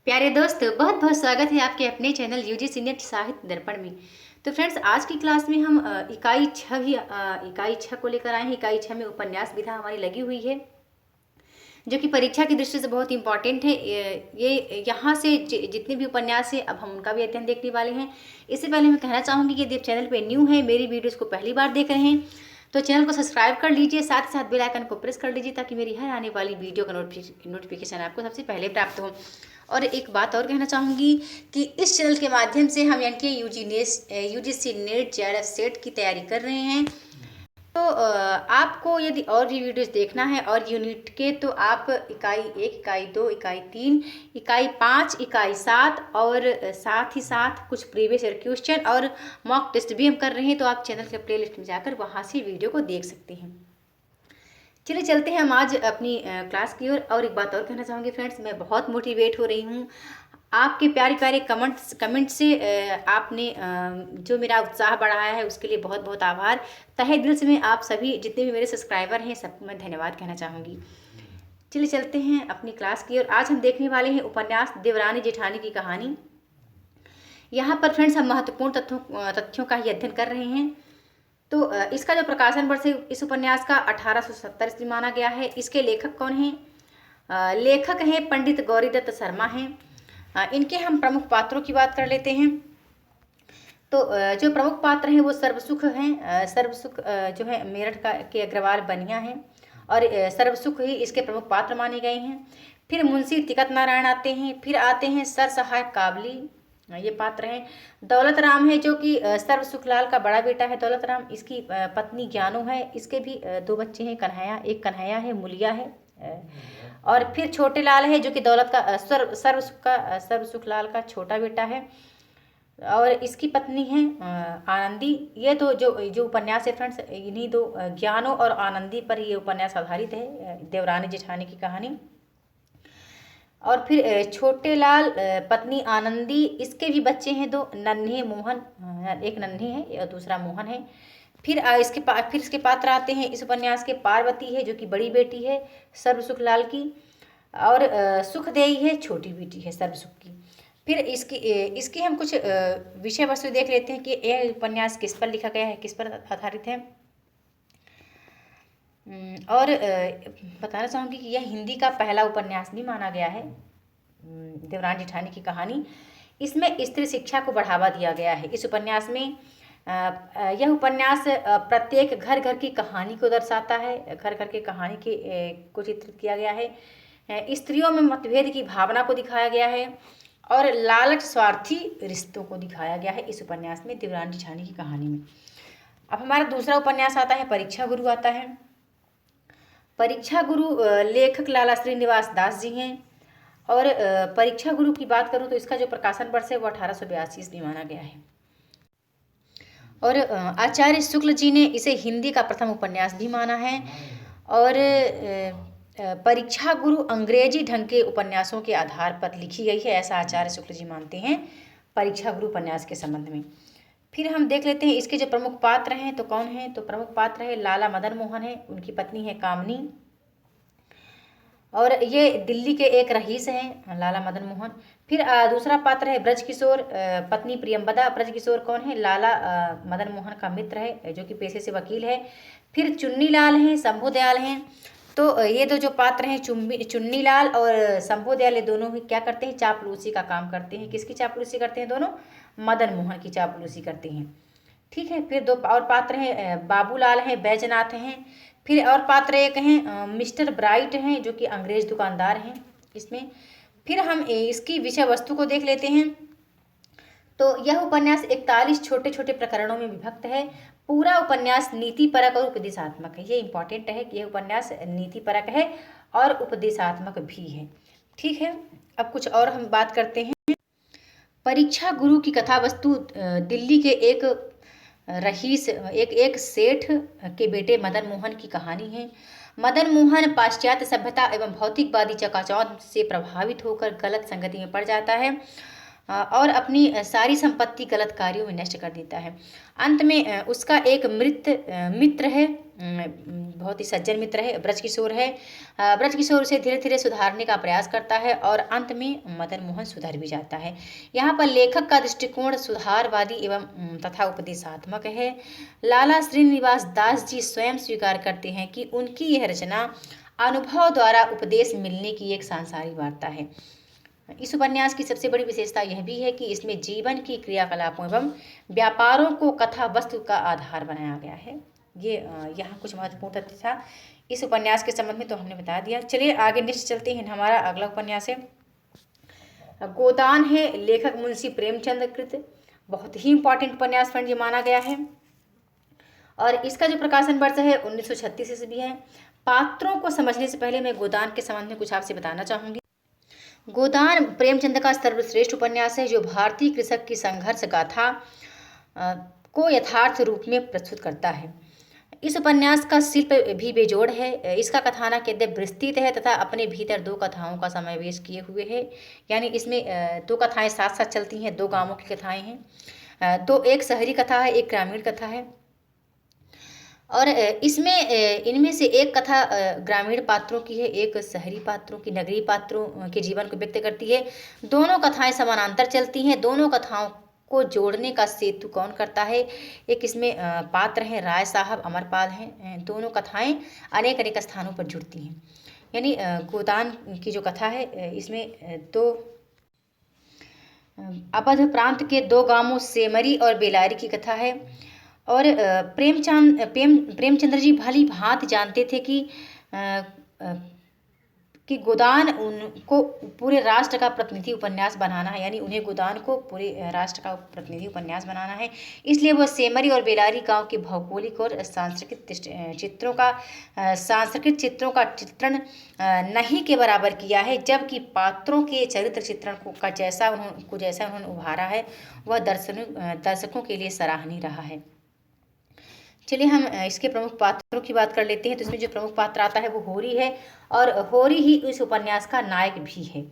प्यारे दोस्त, बहुत बहुत स्वागत है आपके अपने चैनल यूजीसी नेट साहित्य दर्पण में। तो फ्रेंड्स, आज की क्लास में हम इकाई 6 को लेकर आए हैं। इकाई 6 में उपन्यास विधा हमारी लगी हुई है, जो कि परीक्षा की दृष्टि से बहुत इंपॉर्टेंट है। ये यहाँ से जितने भी उपन्यास है, अब हम उनका भी अध्ययन देखने वाले हैं। इससे पहले मैं कहना चाहूँगी कि यदि आप चैनल पर न्यू है, मेरी वीडियोज़ को पहली बार देख रहे हैं, तो चैनल को सब्सक्राइब कर लीजिए, साथ ही साथ बेल आइकन को प्रेस कर लीजिए, ताकि मेरी हर आने वाली वीडियो का नोटिफिकेशन आपको सबसे पहले प्राप्त हो। और एक बात और कहना चाहूँगी कि इस चैनल के माध्यम से हम यानी कि यूजीसी नेट जेआरएफ सेट की तैयारी कर रहे हैं। तो आपको यदि और भी वीडियोस देखना है और यूनिट के, तो आप इकाई 1, इकाई 2, इकाई 3, इकाई 5, इकाई 7 और साथ ही साथ कुछ प्रीवियस ईयर क्वेश्चन और मॉक टेस्ट भी हम कर रहे हैं। तो आप चैनल के प्लेलिस्ट में जाकर वहाँ से वीडियो को देख सकते हैं। चलिए चलते हैं हम आज अपनी क्लास की ओर। और एक बात और कहना चाहूँगी फ्रेंड्स, मैं बहुत मोटिवेट हो रही हूँ आपके प्यारे प्यारे कमेंट से। आपने जो मेरा उत्साह बढ़ाया है, उसके लिए बहुत बहुत आभार। तहे दिल से मैं आप सभी जितने भी मेरे सब्सक्राइबर हैं, सबको मैं धन्यवाद कहना चाहूँगी। चलिए चलते हैं अपनी क्लास की ओर। आज हम देखने वाले हैं उपन्यास देवरानी जेठानी की कहानी। यहाँ पर फ्रेंड्स हम महत्वपूर्ण तथ्यों का ही अध्ययन कर रहे हैं। तो इसका जो प्रकाशन वर्ष है इस उपन्यास का 1870 ईस्वी माना गया है। इसके लेखक कौन हैं? लेखक हैं पंडित गौरीदत्त शर्मा हैं। इनके हम प्रमुख पात्रों की बात कर लेते हैं। तो जो प्रमुख पात्र हैं वो सर्वसुख हैं। सर्वसुख जो है मेरठ के अग्रवाल बनिया हैं, और सर्वसुख ही इसके प्रमुख पात्र माने गए हैं। फिर मुंशी तिकत नारायण आते हैं। फिर आते हैं सर सहाय काबली, ये पात्र हैं। दौलत राम है, जो कि सर्वसुखलाल का बड़ा बेटा है दौलत राम। इसकी पत्नी ज्ञानो है। इसके भी 2 बच्चे हैं, एक कन्हैया है, मुलिया है। और फिर छोटे लाल है, जो कि दौलत का सर्वसुखलाल का छोटा बेटा है, और इसकी पत्नी है आनंदी। ये तो जो उपन्यास है फ्रेंड्स, इन्हीं 2 ज्ञानो और आनंदी पर ये उपन्यास आधारित है, देवरानी जेठानी की कहानी। और फिर छोटे लाल, पत्नी आनंदी, इसके भी बच्चे हैं 2 नन्हे मोहन, एक नन्हे है और दूसरा मोहन है। फिर इसके पात्र आते हैं इस उपन्यास के। पार्वती है, जो कि बड़ी बेटी है सर्वसुखलाल की, और सुखदेई है, छोटी बेटी है सर्वसुख की। फिर इसकी हम कुछ विषय वस्तु देख लेते हैं कि यह उपन्यास किस पर लिखा गया है, किस पर आधारित है। और बताना चाहूँगी कि यह हिंदी का पहला उपन्यास भी माना गया है, देवरानी जेठानी की कहानी। इसमें स्त्री शिक्षा को बढ़ावा दिया गया है। इस उपन्यास में यह उपन्यास प्रत्येक घर घर की कहानी को दर्शाता है। घर घर की कहानी को चित्रित किया गया है। स्त्रियों में मतभेद की भावना को दिखाया गया है, और लालच स्वार्थी रिश्तों को दिखाया गया है इस उपन्यास में, देवरानी जेठानी की कहानी में। अब हमारा दूसरा उपन्यास आता है परीक्षा गुरु आता है। परीक्षा गुरु लेखक लाला श्रीनिवास दास जी हैं। और परीक्षा गुरु की बात करूं तो इसका जो प्रकाशन वर्ष है वो 1882 ईस्वी माना गया है। और आचार्य शुक्ल जी ने इसे हिंदी का प्रथम उपन्यास भी माना है। और परीक्षा गुरु अंग्रेजी ढंग के उपन्यासों के आधार पर लिखी गई है, ऐसा आचार्य शुक्ल जी मानते हैं परीक्षा गुरु उपन्यास के संबंध में। फिर हम देख लेते हैं इसके जो प्रमुख पात्र हैं तो कौन हैं। तो प्रमुख पात्र है लाला मदन मोहन है, उनकी पत्नी है कामनी, और ये दिल्ली के एक रईस हैं लाला मदन मोहन। फिर दूसरा पात्र है ब्रज किशोर, पत्नी प्रियंवदा। ब्रज किशोर कौन है? लाला मदन मोहन का मित्र है, जो कि पेशे से वकील है। फिर चुन्नी लाल हैं, शंभू दयाल हैं। तो ये दो जो पात्र हैं चुन्नी लाल और शंभू दयाल, ये दोनों ही क्या करते हैं? चापलूसी का काम करते हैं। किसकी चापलूसी करते हैं? दोनों मदन मोहन की चापलूसी करते हैं। ठीक है। फिर 2 और पात्र हैं, बाबूलाल हैं, बैजनाथ हैं। फिर और पात्र एक हैं मिस्टर ब्राइट हैं, जो कि अंग्रेज दुकानदार हैं इसमें। फिर हम इसकी विषय वस्तु को देख लेते हैं। तो यह उपन्यास 41 छोटे छोटे प्रकरणों में विभक्त है। पूरा उपन्यास नीतिपरक और उपदेशात्मक है। ये इंपॉर्टेंट है कि यह उपन्यास नीतिपरक है और उपदेशात्मक भी है। ठीक है। अब कुछ और हम बात करते हैं। परीक्षा गुरु की कथा वस्तु दिल्ली के एक रईस एक सेठ के बेटे मदन मोहन की कहानी है। मदन मोहन पाश्चात्य सभ्यता एवं भौतिकवादी चकाचौंध से प्रभावित होकर गलत संगति में पड़ जाता है, और अपनी सारी संपत्ति गलत कार्यों में नष्ट कर देता है। अंत में उसका एक मित्र है, बहुत ही सज्जन मित्र है, ब्रजकिशोर है। ब्रजकिशोर उसे धीरे धीरे सुधारने का प्रयास करता है और अंत में मदन मोहन सुधर भी जाता है। यहाँ पर लेखक का दृष्टिकोण सुधारवादी एवं तथा उपदेशात्मक है। लाला श्रीनिवास दास जी स्वयं स्वीकार करते हैं कि उनकी यह रचना अनुभव द्वारा उपदेश मिलने की एक सांसारिक वार्ता है। इस उपन्यास की सबसे बड़ी विशेषता यह भी है कि इसमें जीवन की क्रियाकलापों एवं व्यापारों को कथा वस्तु का आधार बनाया गया है। ये यहाँ कुछ महत्वपूर्ण तथ्य था इस उपन्यास के संबंध में, तो हमने बता दिया। चलिए आगे नेक्स्ट चलते हैं। हमारा अगला उपन्यास है गोदान है, लेखक मुंशी प्रेमचंद कृत। बहुत ही इंपॉर्टेंट उपन्यास फ्रेंड ये माना गया है और इसका जो प्रकाशन वर्ष है 1936 ईस्वी है। पात्रों को समझने से पहले मैं गोदान के संबंध में कुछ आपसे बताना चाहूँगी। गोदान प्रेमचंद का सर्वश्रेष्ठ उपन्यास है जो भारतीय कृषक की संघर्ष गाथा को यथार्थ रूप में प्रस्तुत करता है। इस उपन्यास का शिल्प भी बेजोड़ है। इसका कथानक यद्यपि विस्तृत है तथा अपने भीतर दो कथाओं का समावेश किए हुए है, यानी इसमें दो कथाएं साथ साथ चलती हैं, दो गांवों की कथाएं हैं। तो एक शहरी कथा है, एक ग्रामीण कथा है और इसमें इनमें से एक कथा ग्रामीण पात्रों की है, एक शहरी पात्रों की, नगरीय पात्रों के जीवन को व्यक्त करती है। दोनों कथाएं समानांतर चलती हैं। दोनों कथाओं को जोड़ने का सेतु कौन करता है? एक इसमें पात्र हैं राय साहब, अमरपाल हैं। दोनों कथाएं अनेक अनेक स्थानों पर जुड़ती हैं। यानी गोदान की जो कथा है इसमें दो अवध प्रांत के दो गांवों सेमरी और बेलारी की कथा है और प्रेमचंद्र जी भली भांति जानते थे कि गोदान उनको पूरे राष्ट्र का प्रतिनिधि उपन्यास बनाना है, यानी उन्हें गोदान को पूरे राष्ट्र का प्रतिनिधि उपन्यास बनाना है। इसलिए वह सेमरी और बेलारी गांव के भौगोलिक और सांस्कृतिक चित्रों का चित्रण नहीं के बराबर किया है, जबकि पात्रों के चरित्र चित्रण का जैसा उन्होंने उभारा है वह दर्शकों के लिए सराहनीय रहा है। चलिए हम इसके प्रमुख पात्रों की बात कर लेते हैं। तो इसमें जो प्रमुख पात्र आता है वो होरी है और होरी ही इस उपन्यास का नायक भी है।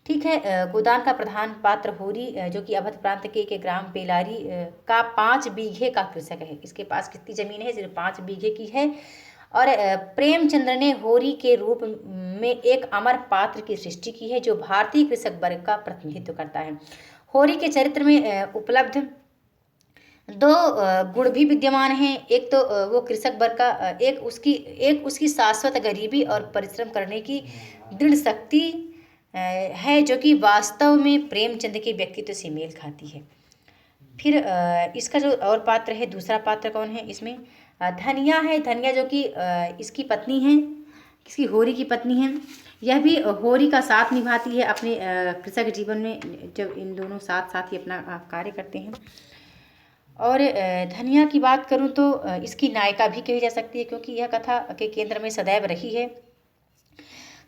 ठीक है, गोदान का प्रधान पात्र होरी जो कि अवध प्रांत के ग्राम बेलारी का 5 बीघे का कृषक है। इसके पास कितनी जमीन है? सिर्फ 5 बीघे की है। और प्रेमचंद्र ने होरी के रूप में एक अमर पात्र की सृष्टि की है जो भारतीय कृषक वर्ग का प्रतिनिधित्व करता है। होरी के चरित्र में उपलब्ध दो गुण भी विद्यमान हैं। एक तो वो कृषक वर्ग का एक उसकी शाश्वत गरीबी और परिश्रम करने की दृढ़ शक्ति है जो कि वास्तव में प्रेमचंद के व्यक्तित्व से मेल खाती है। फिर इसका जो और पात्र है, दूसरा पात्र कौन है? इसमें धनिया है। धनिया जो कि इसकी पत्नी है, इसकी होरी की पत्नी है। यह भी होरी का साथ निभाती है अपने कृषक जीवन में, जब इन दोनों साथ साथ ही अपना कार्य करते हैं। और धनिया की बात करूं तो इसकी नायिका भी कही जा सकती है क्योंकि यह कथा के केंद्र में सदैव रही है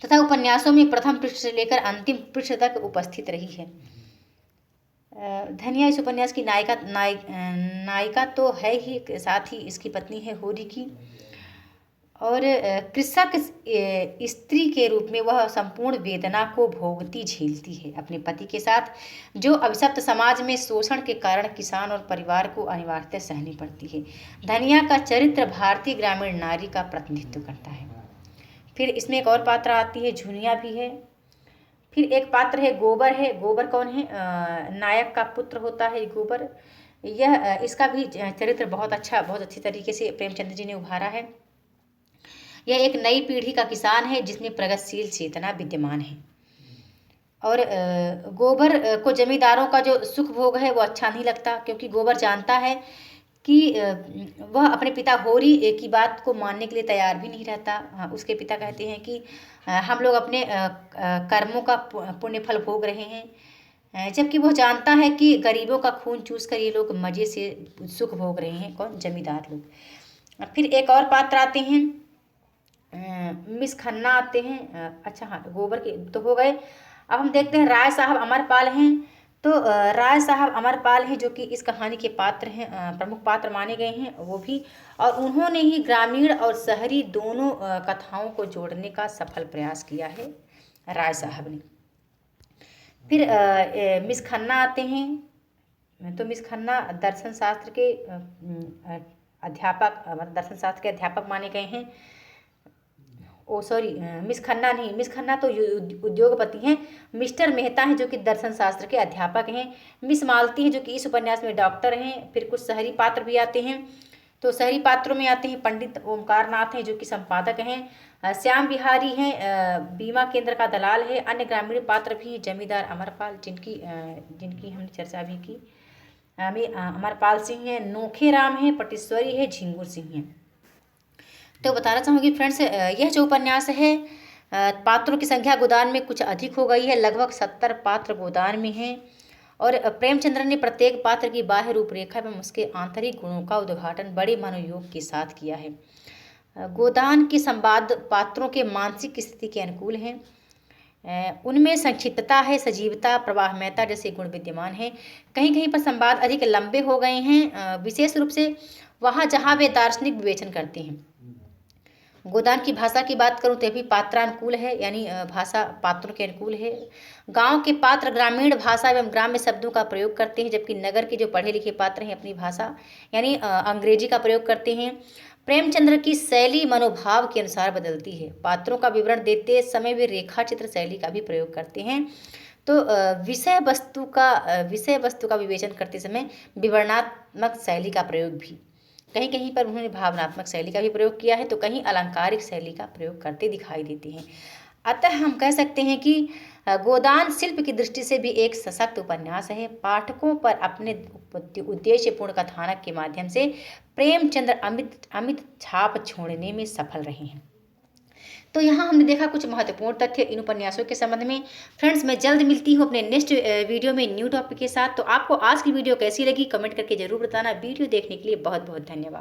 तथा उपन्यासों में प्रथम पृष्ठ से लेकर अंतिम पृष्ठ तक उपस्थित रही है। धनिया इस उपन्यास की नायिका तो है ही, साथ ही इसकी पत्नी है होरी की। और कृषक स्त्री के रूप में वह संपूर्ण वेदना को भोगती झेलती है अपने पति के साथ, जो अभिशप्त समाज में शोषण के कारण किसान और परिवार को अनिवार्यतः सहनी पड़ती है। धनिया का चरित्र भारतीय ग्रामीण नारी का प्रतिनिधित्व करता है। फिर इसमें एक और पात्र आती है, झुनिया भी है। फिर एक पात्र है गोबर है। गोबर कौन है? नायक का पुत्र होता है गोबर। यह इसका भी चरित्र बहुत अच्छी तरीके से प्रेमचंद जी ने उभारा है। यह एक नई पीढ़ी का किसान है जिसमें प्रगतिशील चेतना विद्यमान है। और गोबर को जमींदारों का जो सुख भोग है वो अच्छा नहीं लगता, क्योंकि गोबर जानता है कि वह अपने पिता होरी की बात को मानने के लिए तैयार भी नहीं रहता। उसके पिता कहते हैं कि हम लोग अपने कर्मों का पुण्य फल भोग रहे हैं, जबकि वह जानता है कि गरीबों का खून चूस कर ये लोग मज़े से सुख भोग रहे हैं। कौन? जमींदार लोग। फिर एक और पात्र आते हैं, मिस खन्ना आते हैं। अच्छा हाँ, गोबर के तो हो गए। अब हम देखते हैं राय साहब अमरपाल हैं। तो राय साहब अमरपाल हैं जो कि इस कहानी के पात्र हैं, प्रमुख पात्र माने गए हैं वो भी। और उन्होंने ही ग्रामीण और शहरी दोनों कथाओं को जोड़ने का सफल प्रयास किया है राय साहब ने। फिर मिस खन्ना आते हैं। तो मिस खन्ना दर्शन शास्त्र के अध्यापक, मतलब दर्शन शास्त्र के अध्यापक माने गए हैं। ओ सॉरी, मिस खन्ना नहीं, मिस खन्ना तो उद्योगपति हैं। मिस्टर मेहता हैं जो कि दर्शन शास्त्र के अध्यापक हैं। मिस मालती हैं जो कि इस उपन्यास में डॉक्टर हैं। फिर कुछ शहरी पात्र भी आते हैं। तो शहरी पात्रों में आते हैं पंडित ओमकार नाथ हैं जो कि संपादक हैं। श्याम बिहारी हैं, बीमा केंद्र का दलाल है। अन्य ग्रामीण पात्र भी हैं, जमींदार अमरपाल जिनकी हमने चर्चा भी की। अमरपाल सिंह हैं, नोखे राम हैं, पटेश्वरी है, झिंगुर सिंह हैं। तो बताना चाहूँगी फ्रेंड्स, यह जो उपन्यास है पात्रों की संख्या गोदान में कुछ अधिक हो गई है। लगभग 70 पात्र गोदान में हैं और प्रेमचंद्र ने प्रत्येक पात्र की बाह्य रूपरेखा एवं उसके आंतरिक गुणों का उद्घाटन बड़े मनोयोग के साथ किया है। गोदान के संवाद पात्रों के मानसिक स्थिति के अनुकूल हैं। उनमें संक्षिप्तता है, सजीवता, प्रवाहमयता जैसे गुण विद्यमान हैं। कहीं कहीं पर संवाद अधिक लंबे हो गए हैं, विशेष रूप से वहाँ जहाँ वे दार्शनिक विवेचन करते हैं। गोदान की भाषा की बात करूँ तो भी पात्रानुकूल है, यानी भाषा पात्रों के अनुकूल है। गांव के पात्र ग्रामीण भाषा एवं ग्राम्य शब्दों का प्रयोग करते हैं, जबकि नगर के जो पढ़े लिखे पात्र हैं अपनी भाषा यानी अंग्रेजी का प्रयोग करते हैं। प्रेमचंद्र की शैली मनोभाव के अनुसार बदलती है। पात्रों का विवरण देते समय वे रेखा चित्र शैली का भी प्रयोग करते हैं। तो विषय वस्तु का विवेचन करते समय विवरणात्मक शैली का प्रयोग भी, कहीं कहीं पर उन्होंने भावनात्मक शैली का भी प्रयोग किया है, तो कहीं अलंकारिक शैली का प्रयोग करते दिखाई देते हैं। अतः हम कह सकते हैं कि गोदान शिल्प की दृष्टि से भी एक सशक्त उपन्यास है। पाठकों पर अपने उद्देश्यपूर्ण कथानक के माध्यम से प्रेमचंद्र अमित छाप छोड़ने में सफल रहे हैं। तो यहाँ हमने देखा कुछ महत्वपूर्ण तथ्य इन उपन्यासों के संबंध में। फ्रेंड्स, मैं जल्द मिलती हूँ अपने नेक्स्ट वीडियो में न्यू टॉपिक के साथ। तो आपको आज की वीडियो कैसी लगी कमेंट करके जरूर बताना। वीडियो देखने के लिए बहुत बहुत धन्यवाद।